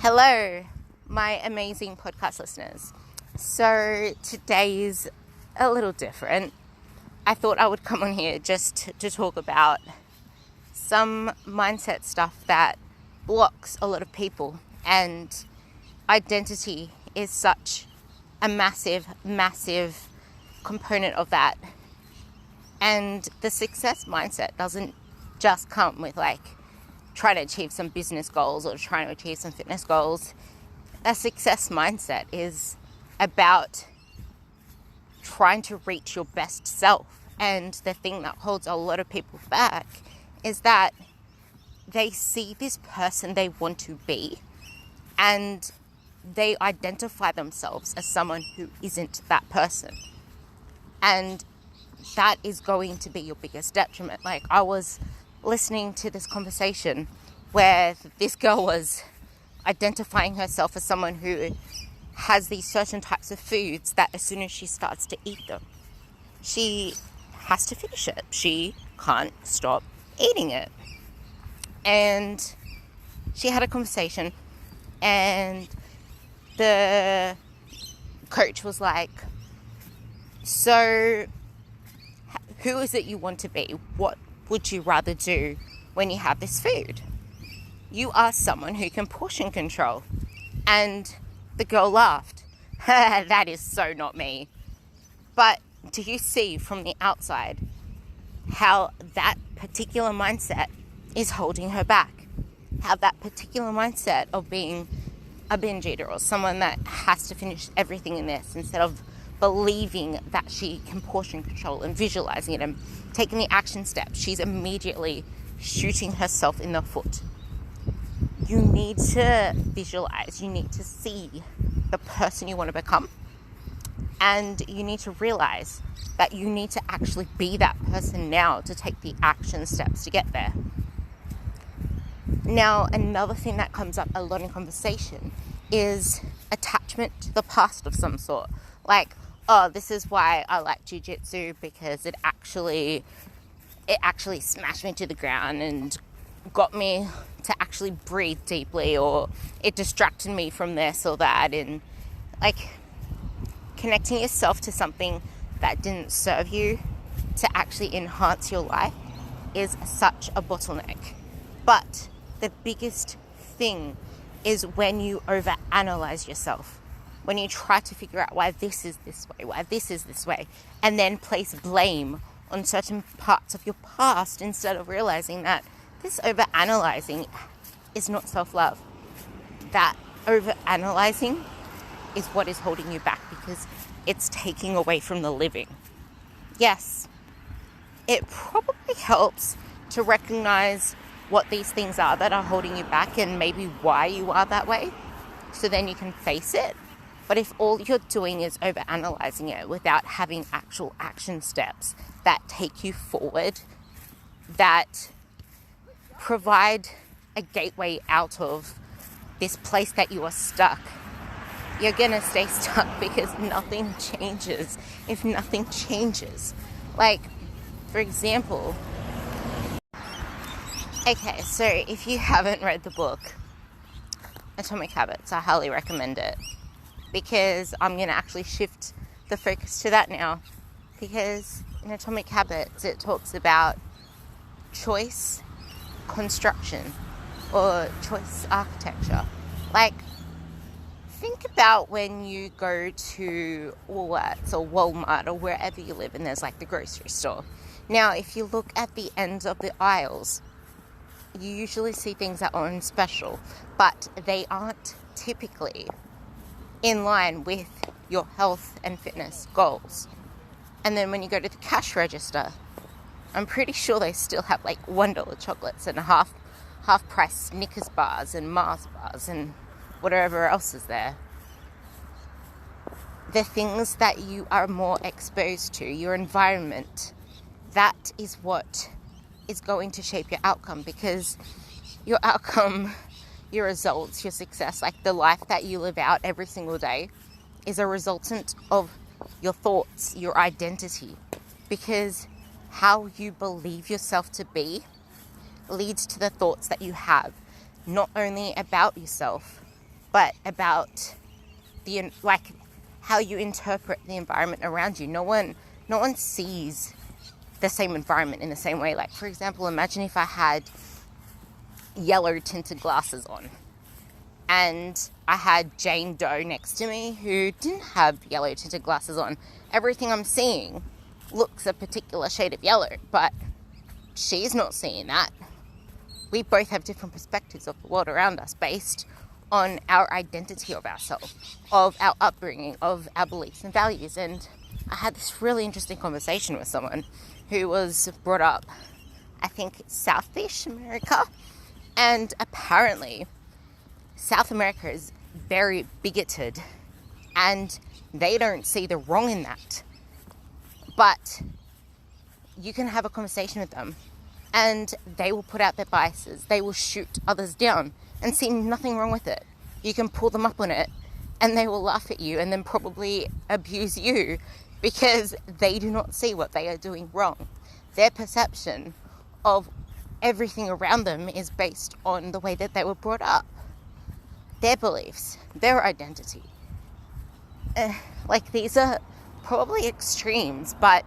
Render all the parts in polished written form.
Hello, my amazing podcast listeners. So today's a little different. I thought I would come on here just to talk about some mindset stuff that blocks a lot of people, and identity is such a massive component of that. And the success mindset doesn't just come with trying to achieve some business goals or trying to achieve some fitness goals. A success mindset is about trying to reach your best self. And the thing that holds a lot of people back is that they see this person they want to be and they identify themselves as someone who isn't that person. And that is going to be your biggest detriment. I was listening to this conversation where this girl was identifying herself as someone who has these certain types of foods that as soon as she starts to eat them, she has to finish it. She can't stop eating it. And she had a conversation, and the coach was like, so who is it you want to be? What would you rather do when you have this food? You are someone who can portion control. And the girl laughed. That is so not me. But do you see from the outside how that particular mindset is holding her back? How that particular mindset of being a binge eater or someone that has to finish everything in this instead of believing that she can portion control and visualizing it and taking the action steps, she's immediately shooting herself in the foot. You need to visualize, you need to see the person you want to become, and you need to realize that you need to actually be that person now to take the action steps to get there. Now, another thing that comes up a lot in conversation is attachment to the past of some sort. This is why I like jiu-jitsu, because it actually smashed me to the ground and got me to actually breathe deeply, or it distracted me from this or that. And connecting yourself to something that didn't serve you to actually enhance your life is such a bottleneck. But the biggest thing is when you overanalyze yourself. When you try to figure out why this is this way, why this is this way, and then place blame on certain parts of your past instead of realizing that this overanalyzing is not self-love. That overanalyzing is what is holding you back, because it's taking away from the living. Yes, it probably helps to recognize what these things are that are holding you back and maybe why you are that way, so then you can face it. But if all you're doing is overanalyzing it without having actual action steps that take you forward, that provide a gateway out of this place that you are stuck, you're going to stay stuck, because nothing changes if nothing changes. For example, okay, so if you haven't read the book Atomic Habits, I highly recommend it, because I'm going to actually shift the focus to that now, because in Atomic Habits it talks about choice construction or choice architecture. Think about when you go to Woolworths or Walmart or wherever you live and there's the grocery store. Now, if you look at the ends of the aisles, you usually see things that are on special, but they aren't typically in line with your health and fitness goals. And then when you go to the cash register, I'm pretty sure they still have $1 chocolates and half price Snickers bars and Mars bars and whatever else is there. The things that you are more exposed to, your environment, that is what is going to shape your outcome, because your outcome, your results, your success, the life that you live out every single day, is a resultant of your thoughts, your identity, because how you believe yourself to be leads to the thoughts that you have, not only about yourself, but about the, like, how you interpret the environment around you. No one sees the same environment in the same way. Like, for example, imagine if I had yellow tinted glasses on and I had Jane Doe next to me who didn't have yellow tinted glasses on. Everything I'm seeing looks a particular shade of yellow, but she's not seeing that. We both have different perspectives of the world around us based on our identity of ourselves, of our upbringing, of our beliefs and values. And I had this really interesting conversation with someone who was brought up, I think, Southish America. And apparently South America is very bigoted and they don't see the wrong in that. But you can have a conversation with them and they will put out their biases. They will shoot others down and see nothing wrong with it. You can pull them up on it and they will laugh at you and then probably abuse you because they do not see what they are doing wrong. Their perception of everything around them is based on the way that they were brought up, their beliefs, their identity. Like, these are probably extremes, but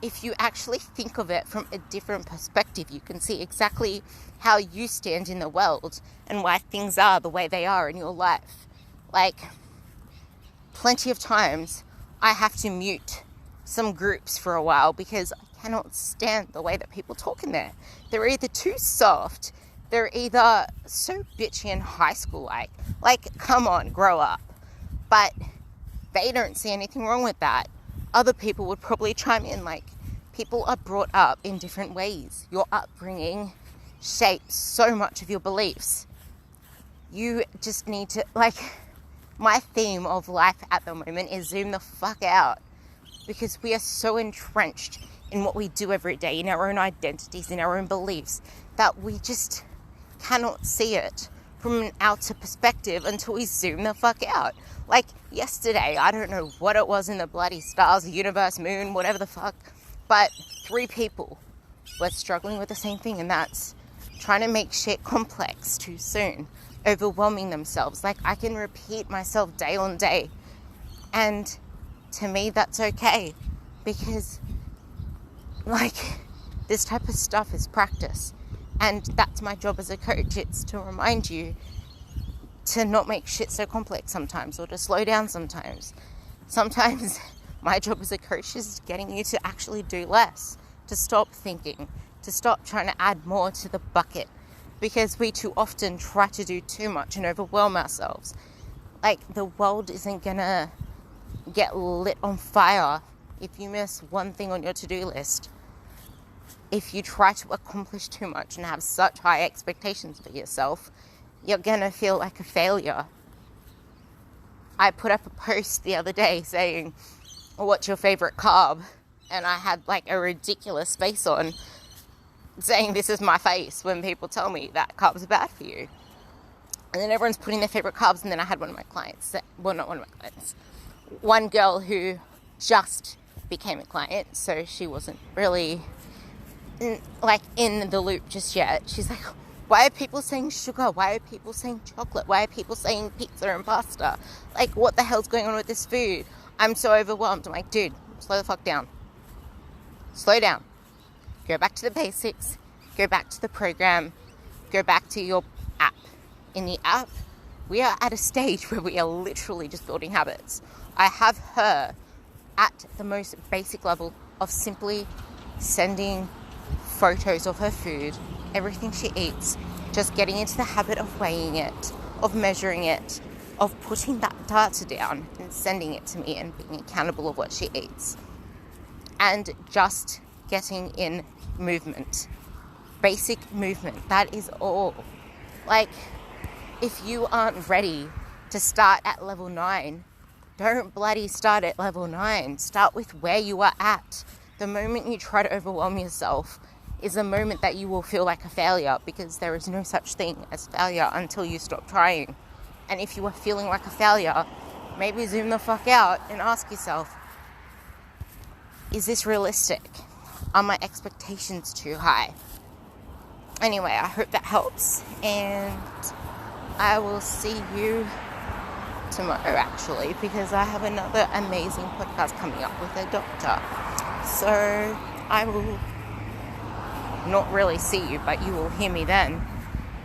if you actually think of it from a different perspective, you can see exactly how you stand in the world and why things are the way they are in your life. Like, plenty of times I have to mute some groups for a while because I cannot stand the way that people talk in there. They're either too soft, they're either so bitchy and high school like, come on, grow up. But they don't see anything wrong with that. Other people would probably chime in. Like, people are brought up in different ways. Your upbringing shapes so much of your beliefs. You just need to, like, my theme of life at the moment is zoom the fuck out, because we are so entrenched in what we do every day, in our own identities, in our own beliefs, that we just cannot see it from an outer perspective until we zoom the fuck out. Like, yesterday, I don't know what it was in the bloody stars, the universe, moon, whatever the fuck, but 3 people were struggling with the same thing, and that's trying to make shit complex too soon, overwhelming themselves. Like, I can repeat myself day on day, and to me that's okay, because, like, this type of stuff is practice, and that's my job as a coach. It's to remind you to not make shit so complex sometimes, or to slow down sometimes. Sometimes my job as a coach is getting you to actually do less, to stop thinking, to stop trying to add more to the bucket, because we too often try to do too much and overwhelm ourselves. Like, the world isn't gonna get lit on fire if you miss one thing on your to-do list. If you try to accomplish too much and have such high expectations for yourself, you're gonna feel like a failure. I put up a post the other day saying, what's your favorite carb? And I had like a ridiculous face on saying this is my face when people tell me that carbs are bad for you. And then everyone's putting their favorite carbs, and then I had one of my clients, well, not one of my clients, one girl who just became a client, so she wasn't really in the loop just yet. She's like, why are people saying sugar? Why are people saying chocolate? Why are people saying pizza and pasta? Like, what the hell's going on with this food? I'm so overwhelmed. I'm like, dude, slow the fuck down. Slow down. Go back to the basics. Go back to the program. Go back to your app. In the app, we are at a stage where we are literally just building habits. I have her at the most basic level of simply sending photos of her food, everything she eats, just getting into the habit of weighing it, of measuring it, of putting that data down and sending it to me and being accountable of what she eats. And just getting in movement. Basic movement. That is all. Like, if you aren't ready to start at level 9, don't bloody start at level 9. Start with where you are at. The moment you try to overwhelm yourself is the moment that you will feel like a failure, because there is no such thing as failure until you stop trying. And if you are feeling like a failure, maybe zoom the fuck out and ask yourself, is this realistic? Are my expectations too high? Anyway, I hope that helps, and I will see you tomorrow, actually, because I have another amazing podcast coming up with a doctor. So I will not really see you, but you will hear me then.